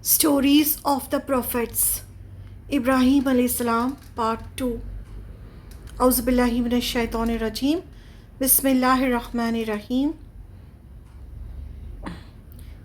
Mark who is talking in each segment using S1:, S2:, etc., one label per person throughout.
S1: Stories of the Prophets. Ibrahim alayhi salam, Part 2. Auzu billahi minash shaitanir rajim. Bismillahir rahmanir rahim.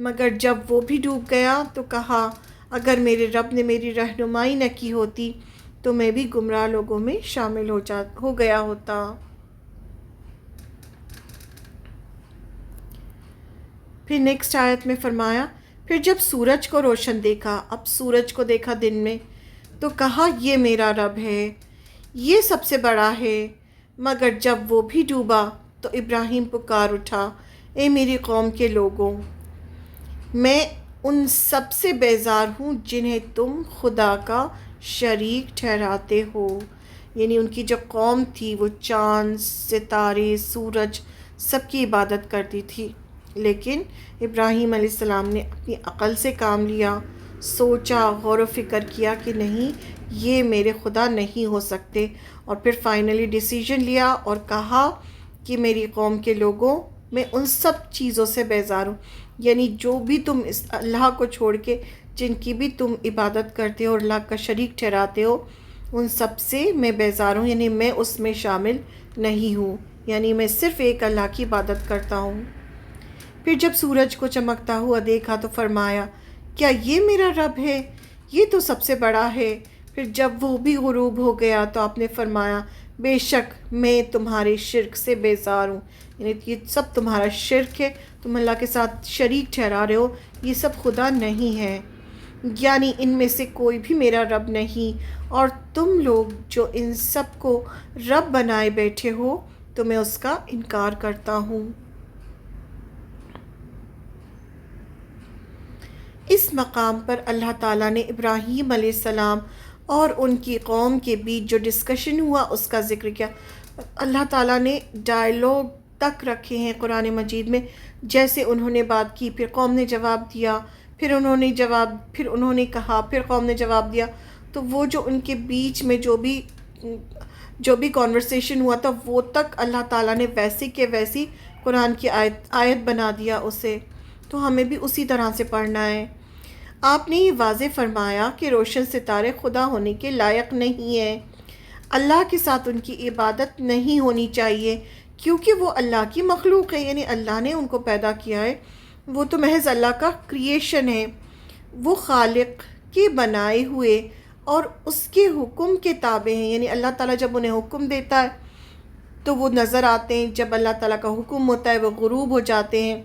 S1: مگر جب وہ بھی ڈوب گیا تو کہا اگر میرے رب نے میری رہنمائی نہ کی ہوتی تو میں بھی گمراہ لوگوں میں شامل ہو گیا ہوتا۔ پھر نیکسٹ آیت میں فرمایا پھر جب سورج کو روشن دیکھا، اب سورج کو دیکھا دن میں، تو کہا یہ میرا رب ہے، یہ سب سے بڑا ہے۔ مگر جب وہ بھی ڈوبا تو ابراہیم پکار اٹھا اے میری قوم کے لوگوں، میں ان سب سے بیزار ہوں جنہیں تم خدا کا شریک ٹھہراتے ہو۔ یعنی ان کی جو قوم تھی وہ چاند، ستارے، سورج سب کی عبادت کرتی تھی، لیکن ابراہیم علیہ السلام نے اپنی عقل سے کام لیا، سوچا، غور و فکر کیا کہ نہیں یہ میرے خدا نہیں ہو سکتے، اور پھر فائنلی ڈیسیژن لیا اور کہا کہ میری قوم کے لوگوں میں ان سب چیزوں سے بیزار ہوں، یعنی جو بھی تم اس اللہ کو چھوڑ کے جن کی بھی تم عبادت کرتے ہو اور اللہ کا شریک ٹھہراتے ہو ان سب سے میں بیزار ہوں، یعنی میں اس میں شامل نہیں ہوں، یعنی میں صرف ایک اللہ کی عبادت کرتا ہوں۔ پھر جب سورج کو چمکتا ہوا دیکھا تو فرمایا کیا یہ میرا رب ہے، یہ تو سب سے بڑا ہے۔ پھر جب وہ بھی غروب ہو گیا تو آپ نے فرمایا بے شک میں تمہارے شرک سے بیزار ہوں، یعنی یہ سب تمہارا شرک ہے، تم اللہ کے ساتھ شریک ٹھہرا رہے ہو، یہ سب خدا نہیں ہے، یعنی ان میں سے کوئی بھی میرا رب نہیں، اور تم لوگ جو ان سب کو رب بنائے بیٹھے ہو تو میں اس کا انکار کرتا ہوں۔ اس مقام پر اللہ تعالیٰ نے ابراہیم علیہ السلام اور ان کی قوم کے بیچ جو ڈسکشن ہوا اس کا ذکر کیا۔ اللہ تعالیٰ نے ڈائیلاگ تک رکھے ہیں قرآن مجید میں، جیسے انہوں نے بات کی، پھر قوم نے جواب دیا، پھر انہوں نے کہا، پھر قوم نے جواب دیا، تو وہ جو ان کے بیچ میں جو بھی کانورسیشن ہوا تھا وہ تک اللہ تعالیٰ نے ویسی کے ویسی قرآن کی آیت بنا دیا اسے، تو ہمیں بھی اسی طرح سے پڑھنا ہے۔ آپ نے یہ واضح فرمایا کہ روشن ستارے خدا ہونے کے لائق نہیں ہیں، اللہ کے ساتھ ان کی عبادت نہیں ہونی چاہیے کیونکہ وہ اللہ کی مخلوق ہے، یعنی اللہ نے ان کو پیدا کیا ہے، وہ تو محض اللہ کا کریشن ہے، وہ خالق کے بنائے ہوئے اور اس کے حکم کے تابع ہیں، یعنی اللہ تعالیٰ جب انہیں حکم دیتا ہے تو وہ نظر آتے ہیں، جب اللہ تعالیٰ کا حکم ہوتا ہے وہ غروب ہو جاتے ہیں،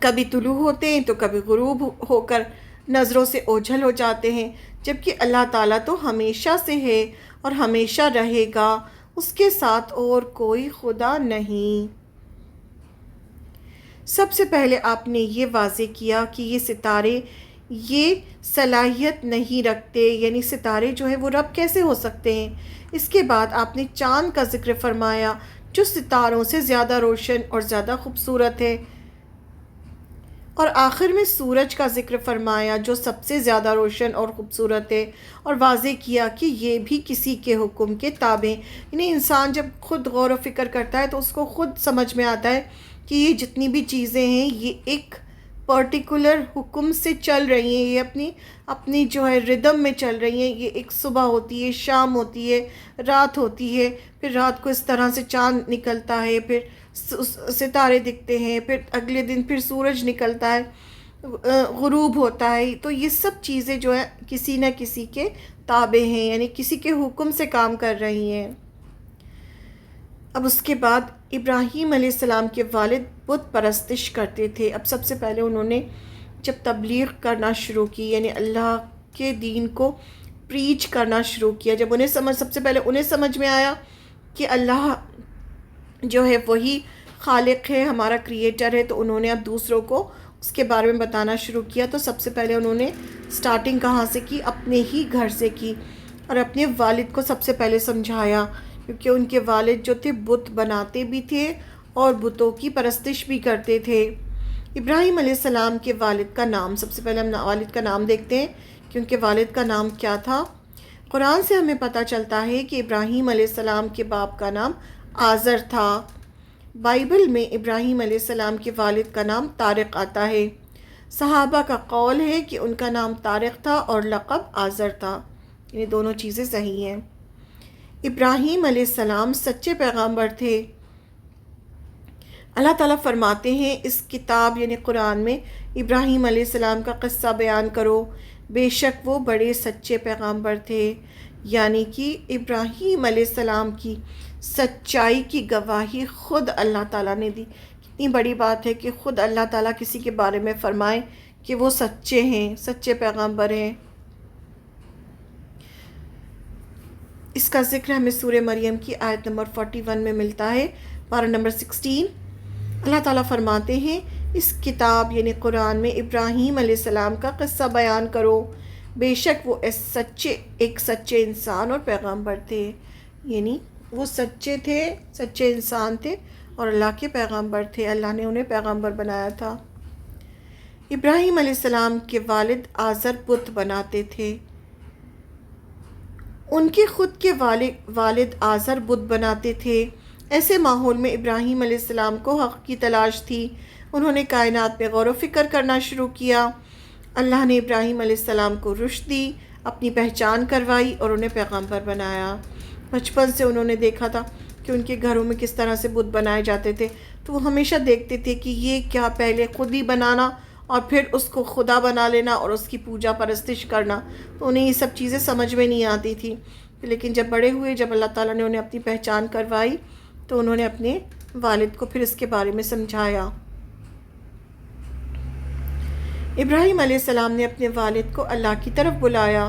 S1: کبھی طلوع ہوتے ہیں تو کبھی غروب ہو کر نظروں سے اوجھل ہو جاتے ہیں، جبکہ اللہ تعالیٰ تو ہمیشہ سے ہے اور ہمیشہ رہے گا، اس کے ساتھ اور کوئی خدا نہیں۔ سب سے پہلے آپ نے یہ واضح کیا کہ یہ ستارے یہ صلاحیت نہیں رکھتے، یعنی ستارے جو ہیں وہ رب کیسے ہو سکتے ہیں۔ اس کے بعد آپ نے چاند کا ذکر فرمایا جو ستاروں سے زیادہ روشن اور زیادہ خوبصورت ہے، اور آخر میں سورج کا ذکر فرمایا جو سب سے زیادہ روشن اور خوبصورت ہے، اور واضح کیا کہ یہ بھی کسی کے حکم کے تابع، یعنی انسان جب خود غور و فکر کرتا ہے تو اس کو خود سمجھ میں آتا ہے کہ یہ جتنی بھی چیزیں ہیں یہ ایک پرٹیکولر حکم سے چل رہی ہیں، یہ اپنی جو ہے ردم میں چل رہی ہیں، یہ ایک صبح ہوتی ہے، شام ہوتی ہے، رات ہوتی ہے، پھر رات کو اس طرح سے چاند نکلتا ہے، پھر ستارے دکھتے ہیں، پھر اگلے دن پھر سورج نکلتا ہے، غروب ہوتا ہے، تو یہ سب چیزیں جو ہے کسی نہ کسی کے تابع ہیں، یعنی کسی کے حکم سے کام کر رہی ہیں۔ اب اس کے بعد ابراہیم علیہ السلام کے والد بت پرستش کرتے تھے۔ اب سب سے پہلے انہوں نے جب تبلیغ کرنا شروع کی، یعنی اللہ کے دین کو پریچ کرنا شروع کیا، جب سب سے پہلے انہیں سمجھ میں آیا کہ اللہ جو ہے وہی خالق ہے، ہمارا کریٹر ہے، تو انہوں نے اب دوسروں کو اس کے بارے میں بتانا شروع کیا۔ تو سب سے پہلے انہوں نے سٹارٹنگ کہاں سے کی؟ اپنے ہی گھر سے کی، اور اپنے والد کو سب سے پہلے سمجھایا، کیونکہ ان کے والد جو تھے بت بناتے بھی تھے اور بتوں کی پرستش بھی کرتے تھے۔ ابراہیم علیہ السلام کے والد کا نام، سب سے پہلے ہم والد کا نام دیکھتے ہیں کہ ان کے والد کا نام کیا تھا۔ قرآن سے ہمیں پتہ چلتا ہے کہ ابراہیم علیہ السلام کے باپ کا نام آزر تھا۔ بائبل میں ابراہیم علیہ السلام کے والد کا نام طارق آتا ہے۔ صحابہ کا قول ہے کہ ان کا نام طارق تھا اور لقب آزر تھا، یہ دونوں چیزیں صحیح ہیں۔ ابراہیم علیہ السلام سچے پیغمبر تھے، اللہ تعالیٰ فرماتے ہیں اس کتاب یعنی قرآن میں ابراہیم علیہ السلام کا قصہ بیان کرو، بے شک وہ بڑے سچے پیغمبر تھے۔ یعنی کہ ابراہیم علیہ السلام کی سچائی کی گواہی خود اللہ تعالیٰ نے دی۔ کتنی بڑی بات ہے کہ خود اللہ تعالیٰ کسی کے بارے میں فرمائے کہ وہ سچے ہیں، سچے پیغمبر ہیں۔ اس کا ذکر ہمیں سورہ مریم کی آیت نمبر 41 میں ملتا ہے، پارہ نمبر 16۔ اللہ تعالیٰ فرماتے ہیں اس کتاب یعنی قرآن میں ابراہیم علیہ السلام کا قصہ بیان کرو، بے شک وہ ایک سچے انسان اور پیغمبر تھے۔ یعنی وہ سچے تھے، سچے انسان تھے اور اللہ کے پیغمبر تھے، اللہ نے انہیں پیغمبر بنایا تھا۔ ابراہیم علیہ السلام کے والد آزر بت بناتے تھے۔ ان کے خود کے والد آزر بت بناتے تھے۔ ایسے ماحول میں ابراہیم علیہ السلام کو حق کی تلاش تھی۔ انہوں نے کائنات پہ غور و فکر کرنا شروع کیا۔ اللہ نے ابراہیم علیہ السلام کو رشد دی، اپنی پہچان کروائی اور انہیں پیغمبر بنایا۔ بچپن سے انہوں نے دیکھا تھا کہ ان کے گھروں میں کس طرح سے بت بنائے جاتے تھے، تو وہ ہمیشہ دیکھتے تھے کہ یہ کیا، پہلے خود ہی بنانا اور پھر اس کو خدا بنا لینا اور اس کی پوجا پرستش کرنا۔ تو انہیں یہ سب چیزیں سمجھ میں نہیں آتی تھی، لیکن جب بڑے ہوئے، جب اللہ تعالیٰ نے انہیں اپنی پہچان کروائی تو انہوں نے اپنے والد کو پھر اس کے بارے میں سمجھایا۔ ابراہیم علیہ السلام نے اپنے والد کو اللہ کی طرف بلایا۔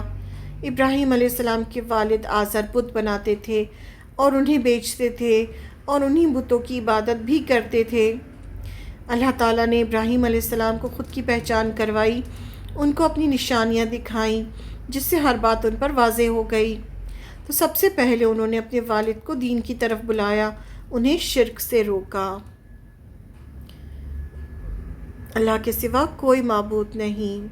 S1: ابراہیم علیہ السلام کے والد آزر بت بناتے تھے اور انہیں بیچتے تھے اور انہیں بتوں کی عبادت بھی کرتے تھے۔ اللہ تعالیٰ نے ابراہیم علیہ السلام کو خود کی پہچان کروائی، ان کو اپنی نشانیاں دکھائیں، جس سے ہر بات ان پر واضح ہو گئی۔ تو سب سے پہلے انہوں نے اپنے والد کو دین کی طرف بلایا، انہیں شرک سے روکا۔ اللہ کے سوا کوئی معبود نہیں۔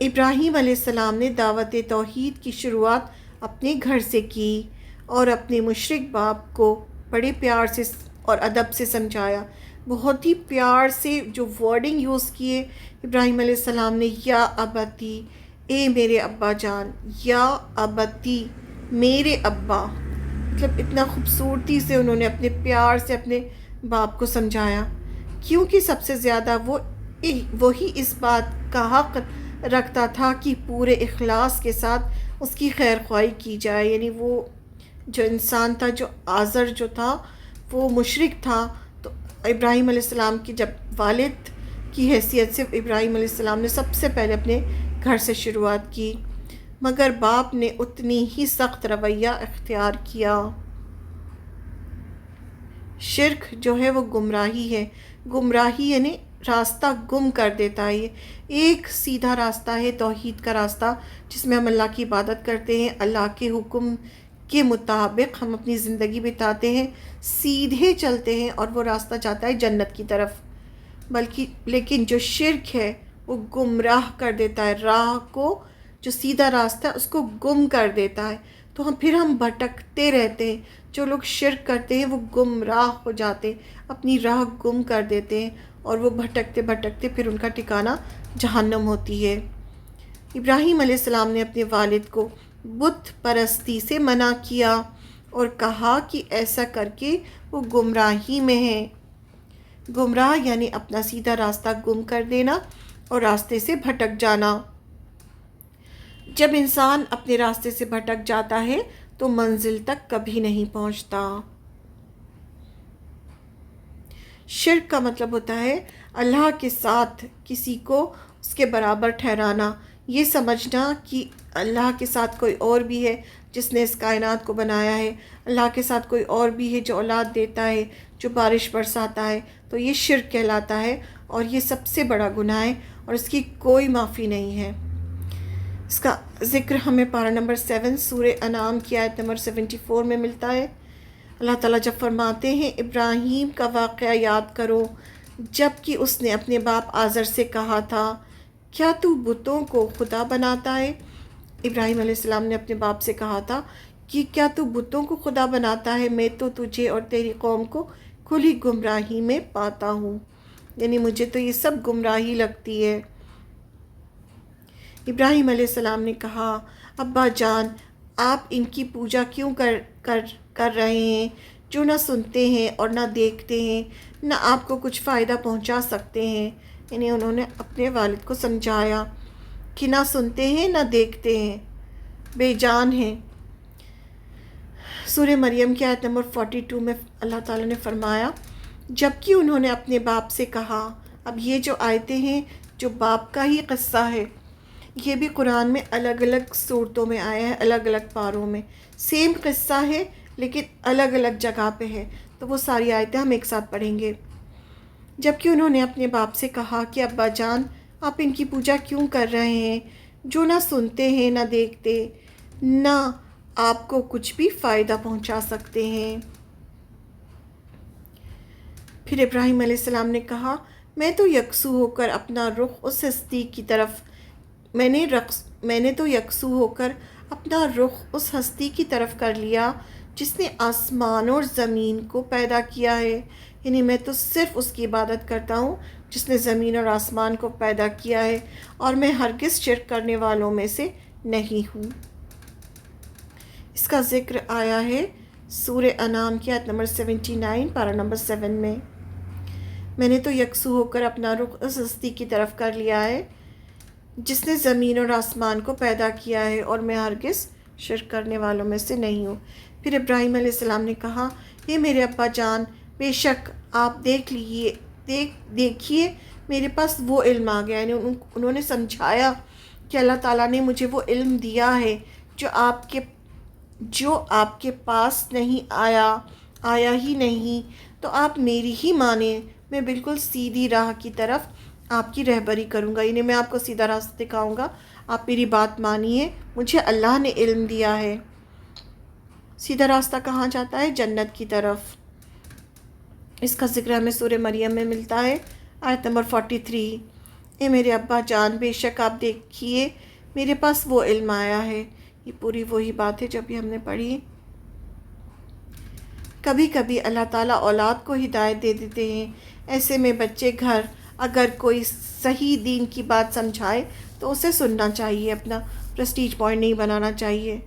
S1: ابراہیم علیہ السلام نے دعوت توحید کی شروعات اپنے گھر سے کی اور اپنے مشرک باپ کو بڑے پیار سے اور ادب سے سمجھایا۔ بہت ہی پیار سے جو ورڈنگ یوز کیے ابراہیم علیہ السلام نے، یا ابتی، اے میرے ابا جان، یا ابتی، میرے ابا، مطلب اتنا خوبصورتی سے انہوں نے اپنے پیار سے اپنے باپ کو سمجھایا، کیونکہ سب سے زیادہ وہی اس بات کا حق رکھتا تھا کہ پورے اخلاص کے ساتھ اس کی خیر خواہی کی جائے۔ یعنی وہ جو انسان تھا، جو آزر جو تھا، وہ مشرک تھا، تو ابراہیم علیہ السلام کی جب والد کی حیثیت سے ابراہیم علیہ السلام نے سب سے پہلے اپنے گھر سے شروعات کی، مگر باپ نے اتنی ہی سخت رویہ اختیار کیا۔ شرک جو ہے وہ گمراہی ہے، گمراہی یعنی راستہ گم کر دیتا ہے۔ ایک سیدھا راستہ ہے توحید کا راستہ، جس میں ہم اللہ کی عبادت کرتے ہیں، اللہ کے حکم کے مطابق ہم اپنی زندگی بتاتے ہیں، سیدھے چلتے ہیں، اور وہ راستہ جاتا ہے جنت کی طرف۔ لیکن جو شرک ہے وہ گمراہ کر دیتا ہے، راہ کو، جو سیدھا راستہ ہے اس کو گم کر دیتا ہے، تو پھر ہم بھٹکتے رہتے ہیں۔ جو لوگ شرک کرتے ہیں وہ گمراہ ہو جاتے ہیں، اپنی راہ گم کر دیتے ہیں، اور وہ بھٹکتے بھٹکتے پھر ان کا ٹھکانہ جہنم ہوتی ہے۔ ابراہیم علیہ السلام نے اپنے والد کو بت پرستی سے منع کیا اور کہا کہ ایسا کر کے وہ گمراہی میں ہیں۔ گمراہ یعنی اپنا سیدھا راستہ گم کر دینا اور راستے سے بھٹک جانا۔ جب انسان اپنے راستے سے بھٹک جاتا ہے تو منزل تک کبھی نہیں پہنچتا۔ شرک کا مطلب ہوتا ہے اللہ کے ساتھ کسی کو اس کے برابر ٹھہرانا، یہ سمجھنا کہ اللہ کے ساتھ کوئی اور بھی ہے جس نے اس کائنات کو بنایا ہے، اللہ کے ساتھ کوئی اور بھی ہے جو اولاد دیتا ہے، جو بارش برساتا ہے، تو یہ شرک کہلاتا ہے، اور یہ سب سے بڑا گناہ ہے اور اس کی کوئی معافی نہیں ہے۔ اس کا ذکر ہمیں پارہ نمبر 7 سورہ انعام کی آیت نمبر 74 میں ملتا ہے۔ اللہ تعالیٰ جب فرماتے ہیں ابراہیم کا واقعہ یاد کرو جب کہ اس نے اپنے باپ آزر سے کہا تھا، کیا تو بتوں کو خدا بناتا ہے؟ ابراہیم علیہ السلام نے اپنے باپ سے کہا تھا کہ کیا تو بتوں کو خدا بناتا ہے؟ میں تو تجھے اور تیری قوم کو کھلی گمراہی میں پاتا ہوں، یعنی مجھے تو یہ سب گمراہی لگتی ہے۔ ابراہیم علیہ السلام نے کہا، ابا جان، آپ ان کی پوجا کیوں کر رہے ہیں؟ جو نہ سنتے ہیں اور نہ دیکھتے ہیں، نہ آپ کو کچھ فائدہ پہنچا سکتے ہیں۔ یعنی انہوں نے اپنے والد کو سمجھایا کہ نہ سنتے ہیں نہ دیکھتے ہیں، بے جان ہیں۔ سورہ مریم کی آیت نمبر 42 میں اللہ تعالیٰ نے فرمایا، جبکہ انہوں نے اپنے باپ سے کہا۔ اب یہ جو آیتیں ہیں جو باپ کا ہی قصہ ہے، یہ بھی قرآن میں الگ الگ صورتوں میں آیا ہے، الگ الگ پاروں میں۔ سیم قصہ ہے لیکن الگ الگ جگہ پہ ہے، تو وہ ساری آیتیں ہم ایک ساتھ پڑھیں گے۔ جبکہ انہوں نے اپنے باپ سے کہا کہ ابا جان، آپ ان کی پوجا کیوں کر رہے ہیں جو نہ سنتے ہیں نہ دیکھتے، نہ آپ کو کچھ بھی فائدہ پہنچا سکتے ہیں۔ پھر ابراہیم علیہ السلام نے کہا، میں تو یکسو ہو کر اپنا رخ اس ہستی کی طرف میں نے تو یکسو ہو کر اپنا رخ اس ہستی کی طرف کر لیا جس نے آسمان اور زمین کو پیدا کیا ہے۔ یعنی میں تو صرف اس کی عبادت کرتا ہوں جس نے زمین اور آسمان کو پیدا کیا ہے، اور میں ہرگز شرک کرنے والوں میں سے نہیں ہوں۔ اس کا ذکر آیا ہے سورہ انعام کی آیت نمبر 79 پارہ نمبر 7 میں نے تو یکسو ہو کر اپنا رخ اس ہستی کی طرف کر لیا ہے جس نے زمین اور آسمان کو پیدا کیا ہے، اور میں ہرگز شرک کرنے والوں میں سے نہیں ہوں۔ پھر ابراہیم علیہ السلام نے کہا، یہ میرے ابا جان، بے شک آپ دیکھیے میرے پاس وہ علم آ گیا۔ یعنی انہوں نے سمجھایا کہ اللہ تعالیٰ نے مجھے وہ علم دیا ہے جو آپ کے پاس نہیں آیا ہی نہیں، تو آپ میری ہی مانیں، میں بالکل سیدھی راہ کی طرف آپ کی رہبری کروں گا۔ یعنی میں آپ کو سیدھا راستہ دکھاؤں گا، آپ میری بات مانیے، مجھے اللہ نے علم دیا ہے۔ سیدھا راستہ کہاں جاتا ہے؟ جنت کی طرف۔ اس کا ذکر ہمیں سورہ مریم میں ملتا ہے، آیت نمبر 43۔ اے میرے ابا جان، بے شک آپ دیکھیے میرے پاس وہ علم آیا ہے۔ یہ پوری وہی بات ہے جو ابھی ہم نے پڑھی۔ کبھی کبھی اللہ تعالیٰ اولاد کو ہدایت دے دیتے ہیں، ایسے میں بچے گھر اگر کوئی صحیح دین کی بات سمجھائے تو اسے سننا چاہیے، اپنا پریسٹیج پوائنٹ نہیں بنانا چاہیے۔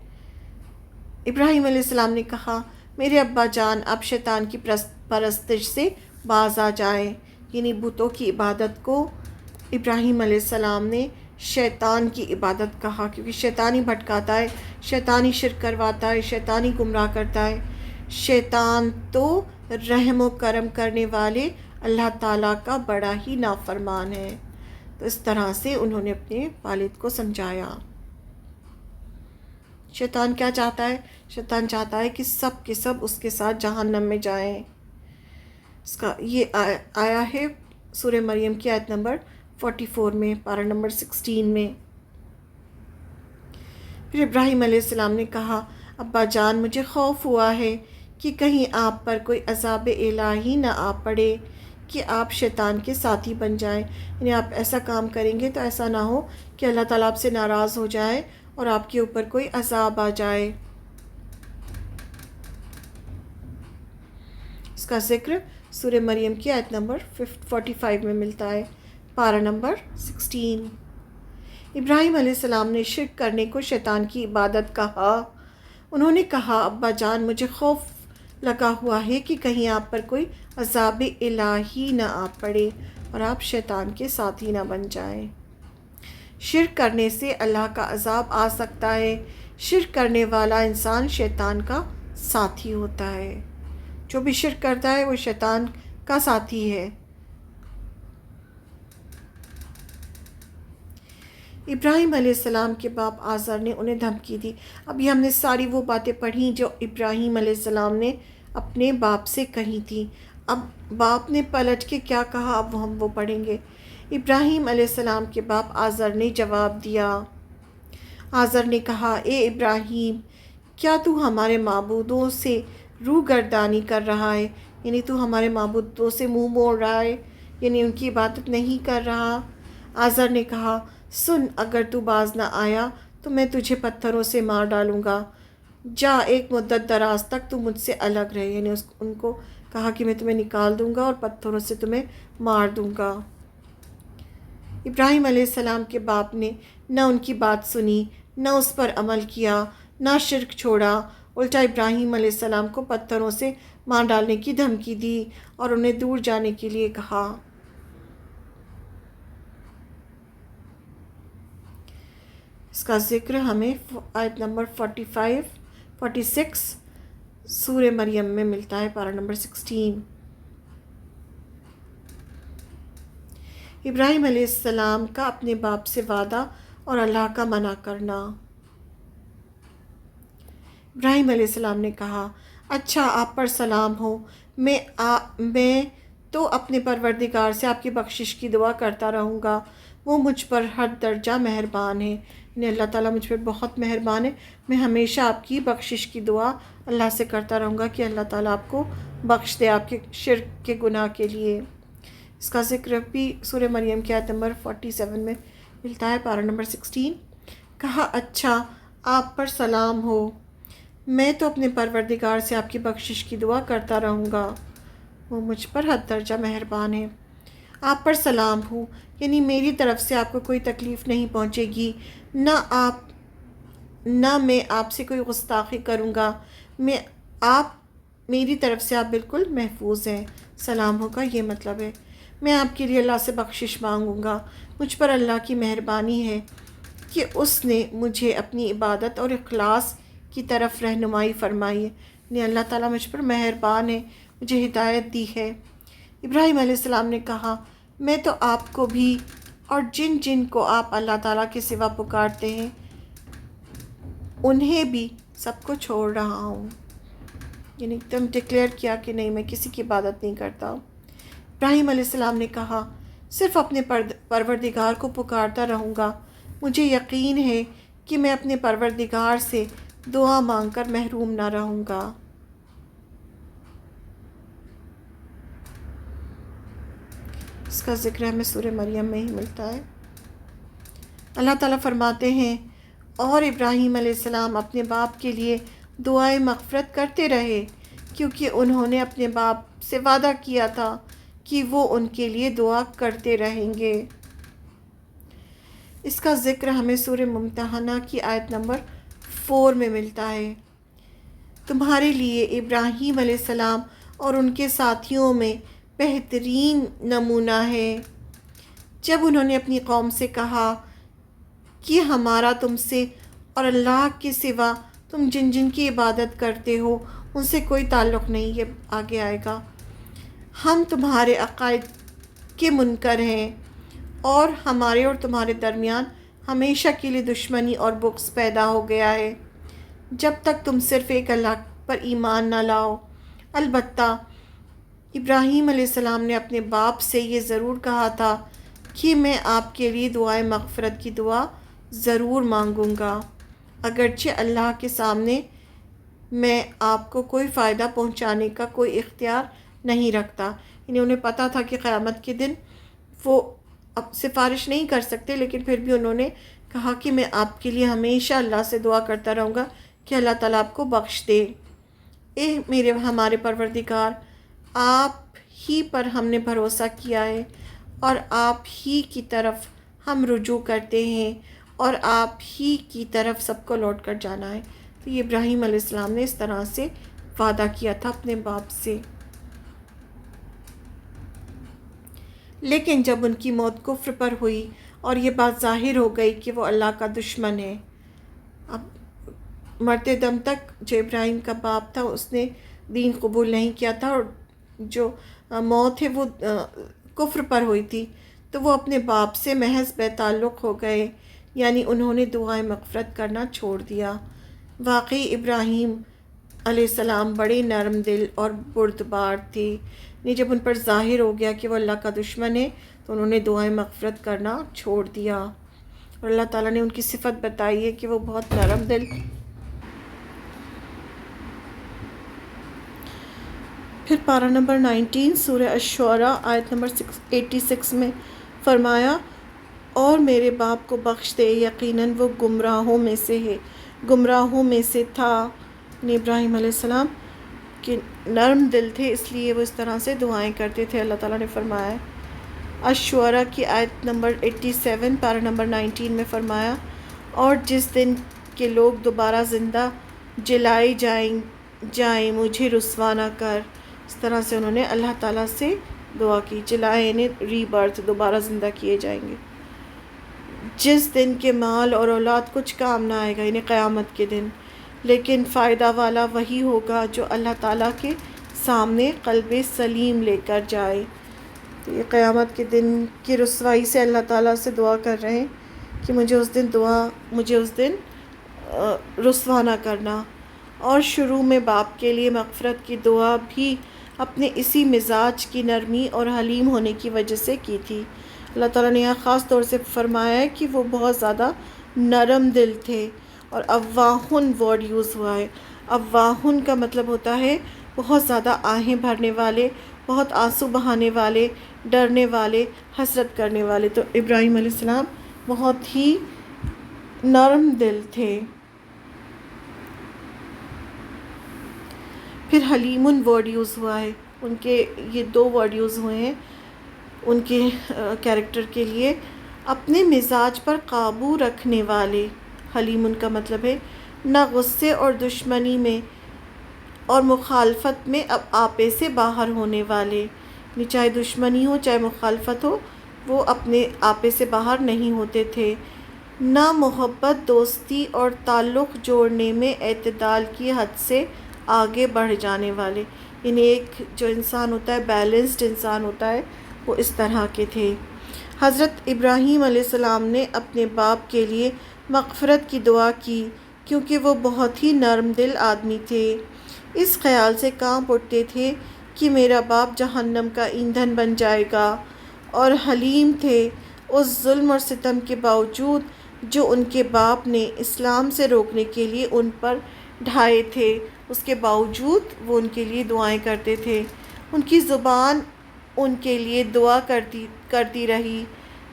S1: ابراہیم علیہ السلام نے کہا، میرے ابا جان، آپ شیطان کی پرستش سے باز آ جائیں۔ یعنی بتوں کی عبادت کو ابراہیم علیہ السلام نے شیطان کی عبادت کہا، کیونکہ شیطان ہی بھٹکاتا ہے، شیطان ہی شرک کرواتا ہے، شیطان ہی گمراہ کرتا ہے۔ شیطان تو رحم و کرم کرنے والے اللہ تعالیٰ کا بڑا ہی نافرمان ہے۔ تو اس طرح سے انہوں نے اپنے والد کو سمجھایا۔ شیطان کیا چاہتا ہے؟ شیطان چاہتا ہے کہ سب کے سب اس کے ساتھ جہنم میں جائیں۔ اس کا یہ آیا ہے سورہ مریم کی آیت نمبر 44 میں، پارہ نمبر 16 میں۔ پھر ابراہیم علیہ السلام نے کہا، ابا جان، مجھے خوف ہوا ہے کہ کہیں آپ پر کوئی عذاب الہی نہ آ پڑے کہ آپ شیطان کے ساتھی بن جائیں۔ یعنی آپ ایسا کام کریں گے تو ایسا نہ ہو کہ اللہ تعالیٰ آپ سے ناراض ہو جائے اور آپ کے اوپر کوئی عذاب آ جائے۔ اس کا ذکر سورہ مریم کی آیت نمبر 45 میں ملتا ہے، پارہ نمبر 16۔ ابراہیم علیہ السلام نے شرک کرنے کو شیطان کی عبادت کہا۔ انہوں نے کہا، ابا جان، مجھے خوف لگا ہوا ہے کہ کہیں آپ پر کوئی عذاب الہی نہ آ پڑے اور آپ شیطان کے ساتھی نہ بن جائیں۔ شرک کرنے سے اللہ کا عذاب آ سکتا ہے۔ شرک کرنے والا انسان شیطان کا ساتھی ہوتا ہے۔ جو بھی شرک کرتا ہے وہ شیطان کا ساتھی ہے۔ ابراہیم علیہ السلام کے باپ آزر نے انہیں دھمکی دی۔ ابھی ہم نے ساری وہ باتیں پڑھی جو ابراہیم علیہ السلام نے اپنے باپ سے کہی تھیں۔ اب باپ نے پلٹ کے کیا کہا، اب ہم وہ پڑھیں گے۔ ابراہیم علیہ السلام کے باپ آزر نے جواب دیا۔ آزر نے کہا، اے ابراہیم، کیا تو ہمارے معبودوں سے روگردانی کر رہا ہے؟ یعنی تو ہمارے معبودوں سے منہ موڑ رہا ہے، یعنی ان کی عبادت نہیں کر رہا۔ آزر نے کہا، سن، اگر تو باز نہ آیا تو میں تجھے پتھروں سے مار ڈالوں گا۔ جا، ایک مدت دراز تک تو مجھ سے الگ رہے۔ یعنی ان کو کہا کہ میں تمہیں نکال دوں گا اور پتھروں سے تمہیں مار دوں گا۔ ابراہیم علیہ السلام کے باپ نے نہ ان کی بات سنی، نہ اس پر عمل کیا، نہ شرک چھوڑا، الٹا ابراہیم علیہ السلام کو پتھروں سے مار ڈالنے کی دھمکی دی اور انہیں دور جانے کے لیے کہا۔ اس کا ذکر ہمیں آیت نمبر 46 سورہ مریم میں ملتا ہے، پارہ نمبر 16۔ ابراہیم علیہ السلام کا اپنے باپ سے وعدہ اور اللہ کا منع کرنا۔ ابراہیم علیہ السلام نے کہا، اچھا آپ پر سلام ہو، میں تو اپنے پروردگار سے آپ کی بخشش کی دعا کرتا رہوں گا، وہ مجھ پر ہر درجہ مہربان ہے، یعنی اللہ تعالیٰ مجھ پر بہت مہربان ہے، میں ہمیشہ آپ کی بخشش کی دعا اللہ سے کرتا رہوں گا کہ اللہ تعالیٰ آپ کو بخش دے آپ کے شرک کے گناہ کے لیے۔ اس کا ذکر بھی سورہ مریم کی آیت نمبر 47 میں ملتا ہے، پارہ نمبر 16۔ کہا، اچھا آپ پر سلام ہو، میں تو اپنے پروردگار سے آپ کی بخشش کی دعا کرتا رہوں گا، وہ مجھ پر حد درجہ مہربان ہے۔ آپ پر سلام ہو یعنی میری طرف سے آپ کو کوئی تکلیف نہیں پہنچے گی، نہ میں آپ سے کوئی گستاخی کروں گا، میری طرف سے آپ بالکل محفوظ ہیں۔ سلام ہو کا یہ مطلب ہے میں آپ کے لیے اللہ سے بخشش مانگوں گا، مجھ پر اللہ کی مہربانی ہے کہ اس نے مجھے اپنی عبادت اور اخلاص کی طرف رہنمائی فرمائی ہے، یعنی اللہ تعالیٰ مجھ پر مہربان ہے، مجھے ہدایت دی ہے۔ ابراہیم علیہ السلام نے کہا، میں تو آپ کو بھی اور جن کو آپ اللہ تعالیٰ کے سوا پکارتے ہیں انہیں بھی سب کو چھوڑ رہا ہوں، یعنی ایک دم ڈکلیئر کیا کہ نہیں میں کسی کی عبادت نہیں کرتا۔ ابراہیم علیہ السلام نے کہا، صرف اپنے پروردگار کو پکارتا رہوں گا، مجھے یقین ہے کہ میں اپنے پروردگار سے دعا مانگ کر محروم نہ رہوں گا۔ اس کا ذکر ہمیں سورہ مریم میں ہی ملتا ہے۔ اللہ تعالیٰ فرماتے ہیں، اور ابراہیم علیہ السلام اپنے باپ کے لیے دعائیں مغفرت کرتے رہے کیونکہ انہوں نے اپنے باپ سے وعدہ کیا تھا کہ وہ ان کے لیے دعا کرتے رہیں گے۔ اس کا ذکر ہمیں سورہ ممتحنہ کی آیت نمبر 4 میں ملتا ہے۔ تمہارے لیے ابراہیم علیہ السلام اور ان کے ساتھیوں میں بہترین نمونہ ہے، جب انہوں نے اپنی قوم سے کہا کہ ہمارا تم سے اور اللہ کے سوا تم جن کی عبادت کرتے ہو ان سے کوئی تعلق نہیں، یہ آگے آئے گا، ہم تمہارے عقائد کے منکر ہیں اور ہمارے اور تمہارے درمیان ہمیشہ کے لیے دشمنی اور بغض پیدا ہو گیا ہے جب تک تم صرف ایک اللہ پر ایمان نہ لاؤ۔ البتہ ابراہیم علیہ السلام نے اپنے باپ سے یہ ضرور کہا تھا کہ میں آپ کے لیے دعائے مغفرت کی دعا ضرور مانگوں گا، اگرچہ اللہ کے سامنے میں آپ کو کوئی فائدہ پہنچانے کا کوئی اختیار نہیں رکھتا، یعنی انہیں پتہ تھا کہ قیامت کے دن وہ اب سفارش نہیں کر سکتے، لیکن پھر بھی انہوں نے کہا کہ میں آپ کے لیے ہمیشہ اللہ سے دعا کرتا رہوں گا کہ اللہ تعالیٰ آپ کو بخش دے۔ ہمارے پروردگار، آپ ہی پر ہم نے بھروسہ کیا ہے اور آپ ہی کی طرف ہم رجوع کرتے ہیں اور آپ ہی کی طرف سب کو لوٹ کر جانا ہے۔ تو یہ ابراہیم علیہ السلام نے اس طرح سے وعدہ کیا تھا اپنے باپ سے۔ لیکن جب ان کی موت کفر پر ہوئی اور یہ بات ظاہر ہو گئی کہ وہ اللہ کا دشمن ہے، اب مرتے دم تک جو ابراہیم کا باپ تھا اس نے دین قبول نہیں کیا تھا اور جو موت ہے وہ کفر پر ہوئی تھی، تو وہ اپنے باپ سے محض بے تعلق ہو گئے، یعنی انہوں نے دعائیں مغفرت کرنا چھوڑ دیا۔ واقعی ابراہیم علیہ السلام بڑے نرم دل اور بردبار تھے، جب ان پر ظاہر ہو گیا کہ وہ اللہ کا دشمن ہے تو انہوں نے دعائیں مغفرت کرنا چھوڑ دیا، اور اللہ تعالیٰ نے ان کی صفت بتائی ہے کہ وہ بہت نرم دل۔ پھر پارہ نمبر 19 سورہ الشعراء آیت نمبر 86 میں فرمایا، اور میرے باپ کو بخش دے، یقیناً وہ گمراہوں میں سے تھا۔ ابراہیم علیہ السلام کہ نرم دل تھے اس لیے وہ اس طرح سے دعائیں کرتے تھے۔ اللہ تعالیٰ نے فرمایا الشعراء کی آیت نمبر 87 پارہ نمبر 19 میں فرمایا، اور جس دن کے لوگ دوبارہ زندہ جلائے جائیں مجھے رسوا نہ کر، اس طرح سے انہوں نے اللہ تعالیٰ سے دعا کی، جلائے انہیں ری برتھ، دوبارہ زندہ کیے جائیں گے، جس دن کے مال اور اولاد کچھ کام نہ آئے گا، یعنی قیامت کے دن، لیکن فائدہ والا وہی ہوگا جو اللہ تعالیٰ کے سامنے قلب سلیم لے کر جائے۔ تو یہ قیامت کے دن کی رسوائی سے اللہ تعالیٰ سے دعا کر رہے ہیں کہ مجھے اس دن رسوا نہ کرنا۔ اور شروع میں باپ کے لیے مغفرت کی دعا بھی اپنے اسی مزاج کی نرمی اور حلیم ہونے کی وجہ سے کی تھی۔ اللہ تعالیٰ نے یہاں خاص طور سے فرمایا ہے کہ وہ بہت زیادہ نرم دل تھے، اور اواہن ورڈ یوز ہوا ہے۔ اواہن کا مطلب ہوتا ہے بہت زیادہ آہیں بھرنے والے، بہت آنسو بہانے والے، ڈرنے والے، حسرت کرنے والے۔ تو ابراہیم علیہ السلام بہت ہی نرم دل تھے۔ پھر حلیم ورڈ یوز ہوا ہے، ان کے یہ 2 ورڈ یوز ہوئے ہیں ان کے کیریکٹر کے لیے۔ اپنے مزاج پر قابو رکھنے والے، حلیم کا مطلب ہے نہ غصے اور دشمنی میں اور مخالفت میں اب آپے سے باہر ہونے والے، چاہے دشمنی ہو چاہے مخالفت ہو، وہ اپنے آپے سے باہر نہیں ہوتے تھے۔ نہ محبت، دوستی اور تعلق جوڑنے میں اعتدال کی حد سے آگے بڑھ جانے والے، یعنی ایک جو انسان ہوتا ہے، بیلنسڈ انسان ہوتا ہے، وہ اس طرح کے تھے۔ حضرت ابراہیم علیہ السلام نے اپنے باپ کے لیے مغفرت کی دعا کی کیونکہ وہ بہت ہی نرم دل آدمی تھے۔ اس خیال سے کانپ اٹھتے تھے کہ میرا باپ جہنم کا ایندھن بن جائے گا، اور حلیم تھے اس ظلم اور ستم کے باوجود جو ان کے باپ نے اسلام سے روکنے کے لیے ان پر ڈھائے تھے، اس کے باوجود وہ ان کے لیے دعائیں کرتے تھے۔ ان کی زبان ان کے لیے دعا کرتی رہی۔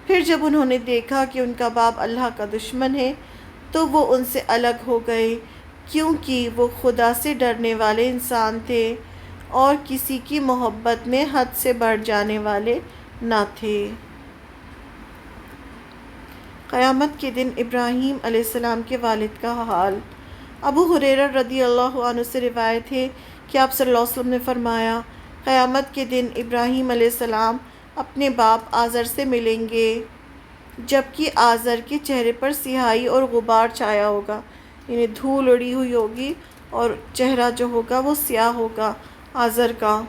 S1: پھر جب انہوں نے دیکھا کہ ان کا باپ اللہ کا دشمن ہے تو وہ ان سے الگ ہو گئے، کیونکہ وہ خدا سے ڈرنے والے انسان تھے اور کسی کی محبت میں حد سے بڑھ جانے والے نہ تھے۔ قیامت کے دن ابراہیم علیہ السلام کے والد کا حال۔ ابو ہریرہ رضی اللہ عنہ سے روایت ہے کہ آپ صلی اللہ علیہ وسلم نے فرمایا، قیامت کے دن ابراہیم علیہ السلام اپنے باپ آزر سے ملیں گے، جبکہ آزر کے چہرے پر سیاہی اور غبار چھایا ہوگا، یعنی دھول اڑی ہوئی ہوگی اور چہرہ جو ہوگا وہ سیاہ ہوگا آزر کا۔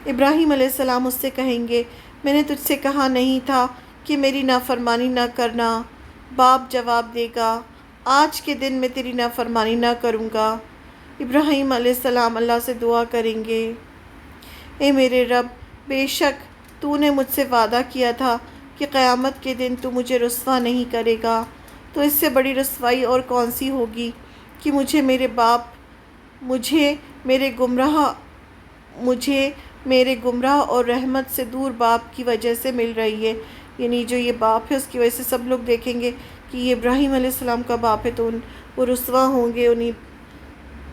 S1: ابراہیم علیہ السلام اس سے کہیں گے، میں نے تجھ سے کہا نہیں تھا کہ میری نافرمانی نہ کرنا؟ باپ جواب دے گا، آج کے دن میں تیری نافرمانی نہ کروں گا۔ ابراہیم علیہ السلام اللہ سے دعا کریں گے، اے میرے رب، بے شک تو نے مجھ سے وعدہ کیا تھا کہ قیامت کے دن تو مجھے رسوا نہیں کرے گا، تو اس سے بڑی رسوائی اور کون سی ہوگی کہ مجھے میرے گمراہ اور رحمت سے دور باپ کی وجہ سے مل رہی ہے، یعنی جو یہ باپ ہے اس کی وجہ سے سب لوگ دیکھیں گے کہ یہ ابراہیم علیہ السلام کا باپ ہے، تو وہ رسوا ہوں گے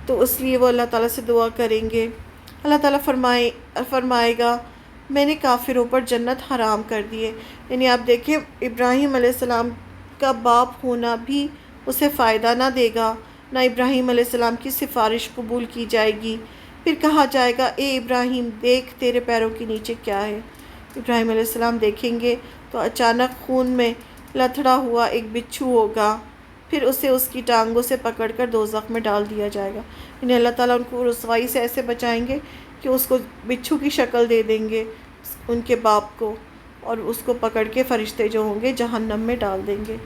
S1: تو اس لیے وہ اللہ تعالیٰ سے دعا کریں گے۔ اللہ تعالیٰ فرمائے گا، میں نے کافروں پر جنت حرام کر دی ہے، یعنی آپ دیکھیں ابراہیم علیہ السلام کا باپ ہونا بھی اسے فائدہ نہ دے گا، نہ ابراہیم علیہ السلام کی سفارش قبول کی جائے گی۔ پھر کہا جائے گا، اے ابراہیم دیکھ تیرے پیروں کے نیچے کیا ہے۔ ابراہیم علیہ السلام دیکھیں گے تو اچانک خون میں لتھڑا ہوا ایک بچھو ہوگا، پھر اسے اس کی ٹانگوں سے پکڑ کر دوزخ میں ڈال دیا جائے گا، یعنی اللہ تعالیٰ ان کو رسوائی سے ایسے بچائیں گے کہ اس کو بچھو کی شکل دے دیں گے ان کے باپ کو، اور اس کو پکڑ کے فرشتے جو ہوں گے جہنم میں ڈال دیں گے۔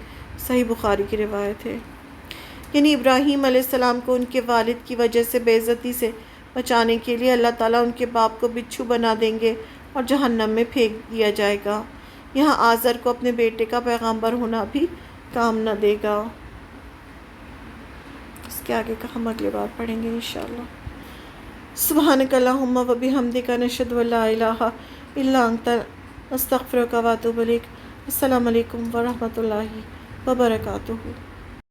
S1: صحیح بخاری کی روایت ہے۔ یعنی ابراہیم علیہ السلام کو ان کے والد کی وجہ سے بے عزتی سے بچانے کے لیے اللہ تعالیٰ ان کے باپ کو بچھو بنا دیں گے اور جہنم میں پھینک دیا جائے گا۔ یہاں آزر کو اپنے بیٹے کا پیغمبر ہونا بھی کام نہ دے گا۔ اس کے آگے کا ہم اگلی بار پڑھیں گے انشاءاللہ۔ سبحانک اللہم و بحمدک، نشہد ان لا الہ الا انت، نستغفرک و نتوب الیک۔ السلام علیکم ورحمۃ اللہ وبرکاتہ۔